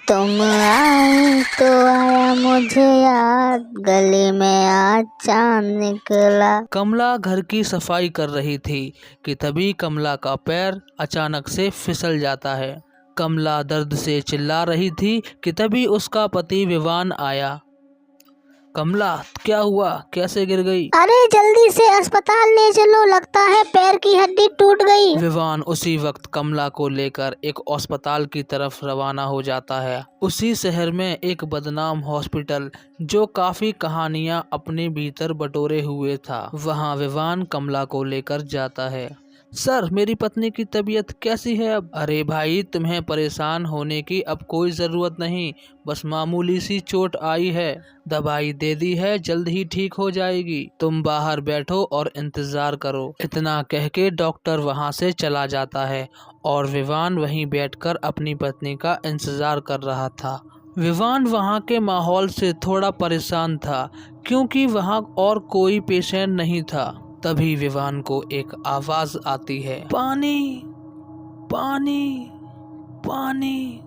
तुम आई तो आया मुझे याद, गले में आज चांद निकला। कमला घर की सफाई कर रही थी कि तभी कमला का पैर अचानक से फिसल जाता है। कमला दर्द से चिल्ला रही थी कि तभी उसका पति विवान आया। कमला, क्या हुआ? कैसे गिर गई? अरे जल्दी से अस्पताल ले चलो, लगता है पैर की हड्डी टूट गई। विवान उसी वक्त कमला को लेकर एक अस्पताल की तरफ रवाना हो जाता है। उसी शहर में एक बदनाम हॉस्पिटल जो काफी कहानियां अपने भीतर बटोरे हुए था, वहां विवान कमला को लेकर जाता है। सर, मेरी पत्नी की तबीयत कैसी है अब? अरे भाई, तुम्हें परेशान होने की अब कोई ज़रूरत नहीं, बस मामूली सी चोट आई है, दवाई दे दी है, जल्द ही ठीक हो जाएगी। तुम बाहर बैठो और इंतज़ार करो। इतना कह के डॉक्टर वहां से चला जाता है और विवान वहीं बैठकर अपनी पत्नी का इंतज़ार कर रहा था। विवान वहां के माहौल से थोड़ा परेशान था क्योंकि वहां और कोई पेशेंट नहीं था। तभी विवान को एक आवाज आती है, पानी पानी पानी।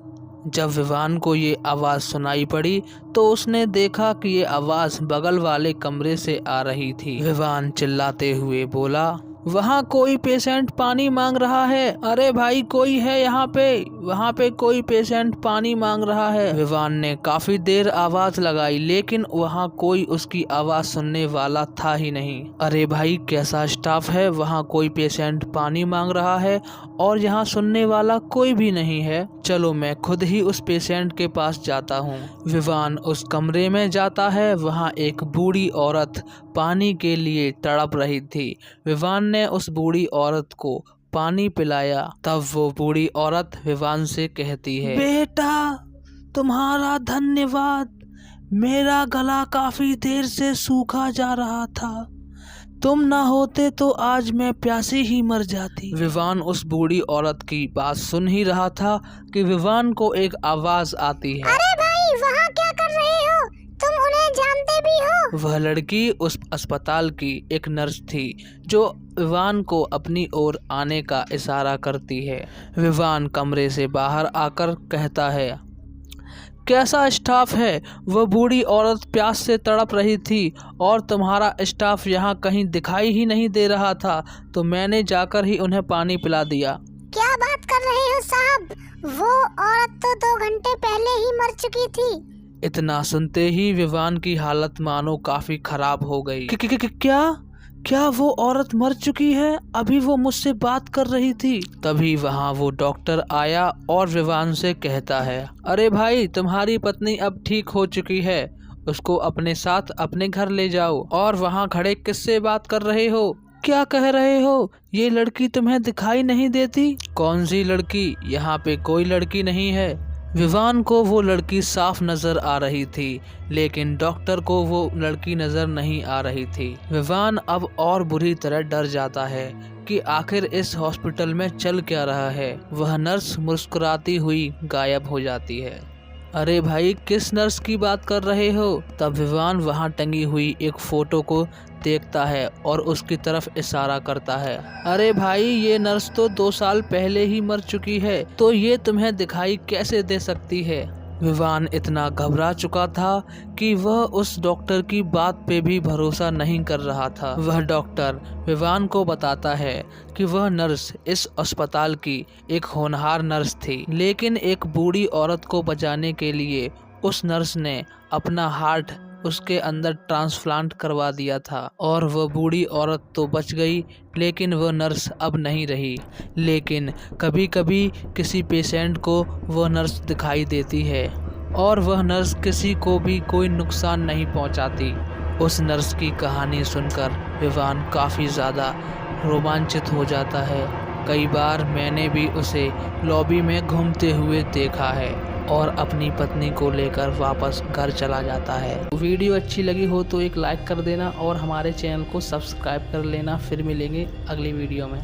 जब विवान को ये आवाज सुनाई पड़ी तो उसने देखा कि ये आवाज बगल वाले कमरे से आ रही थी। विवान चिल्लाते हुए बोला, वहाँ कोई पेशेंट पानी मांग रहा है। अरे भाई, कोई है यहाँ पे? वहाँ पे कोई पेशेंट पानी मांग रहा है। विवान ने काफी देर आवाज लगाई लेकिन वहाँ कोई उसकी आवाज सुनने वाला था ही नहीं। अरे भाई, कैसा स्टाफ है? वहाँ कोई पेशेंट पानी मांग रहा है और यहाँ सुनने वाला कोई भी नहीं है। चलो मैं खुद ही उस पेशेंट के पास जाता हूँ। विवान उस कमरे में जाता है। वहाँ एक बूढ़ी औरत पानी के लिए तड़प रही थी। विवान ने उस बूढ़ी औरत को पानी पिलाया। तब वो बूढ़ी औरत विवान से कहती है, बेटा, तुम्हारा धन्यवाद, मेरा गला काफी देर से सूखा जा रहा था, तुम ना होते तो आज मैं प्यासी ही मर जाती। विवान उस बूढ़ी औरत की बात सुन ही रहा था कि विवान को एक आवाज आती है, अरे भाई, वहाँ क्या कर रहे हो? तुम उन्हें जानते भी हो? वह लड़की उस अस्पताल की एक नर्स थी जो विवान को अपनी ओर आने का इशारा करती है। विवान कमरे से बाहर आकर कहता है, कैसा स्टाफ है? वह बूढ़ी औरत प्यास से तड़प रही थी और तुम्हारा स्टाफ यहाँ कहीं दिखाई ही नहीं दे रहा था, तो मैंने जाकर ही उन्हें पानी पिला दिया। क्या बात कर रहे हो साहब? वो औरत तो 2 घंटे पहले ही मर चुकी थी। इतना सुनते ही विवान की हालत मानो काफी खराब हो गई। क्या वो औरत मर चुकी है? अभी वो मुझसे बात कर रही थी। तभी वहाँ वो डॉक्टर आया और विवान से कहता है, अरे भाई, तुम्हारी पत्नी अब ठीक हो चुकी है, उसको अपने साथ अपने घर ले जाओ। और वहाँ खड़े किससे बात कर रहे हो? क्या कह रहे हो? ये लड़की तुम्हें दिखाई नहीं देती? कौन सी लड़की? यहाँ पे कोई लड़की नहीं है। विवान को वो लड़की साफ नजर आ रही थी लेकिन डॉक्टर को वो लड़की नजर नहीं आ रही थी। विवान अब और बुरी तरह डर जाता है कि आखिर इस हॉस्पिटल में चल क्या रहा है। वह नर्स मुस्कुराती हुई गायब हो जाती है। अरे भाई, किस नर्स की बात कर रहे हो? तब विवान वहां टंगी हुई एक फोटो को देखता है और उसकी तरफ इशारा करता है, अरे भाई, ये नर्स तो 2 साल पहले ही मर चुकी है, तो ये तुम्हें दिखाई कैसे दे सकती है? विवान इतना घबरा चुका था कि वह उस डॉक्टर की बात पे भी भरोसा नहीं कर रहा था। वह डॉक्टर विवान को बताता है कि वह नर्स इस अस्पताल की एक होनहार नर्स थी, लेकिन एक बूढ़ी औरत को बचाने के लिए उस नर्स ने अपना हार्ट उसके अंदर ट्रांसप्लांट करवा दिया था और वह बूढ़ी औरत तो बच गई लेकिन वह नर्स अब नहीं रही। लेकिन कभी कभी किसी पेशेंट को वह नर्स दिखाई देती है और वह नर्स किसी को भी कोई नुकसान नहीं पहुंचाती। उस नर्स की कहानी सुनकर विवान काफ़ी ज़्यादा रोमांचित हो जाता है। कई बार मैंने भी उसे लॉबी में घूमते हुए देखा है और अपनी पत्नी को लेकर वापस घर चला जाता है। वीडियो अच्छी लगी हो तो एक लाइक कर देना और हमारे चैनल को सब्सक्राइब कर लेना। फिर मिलेंगे अगली वीडियो में।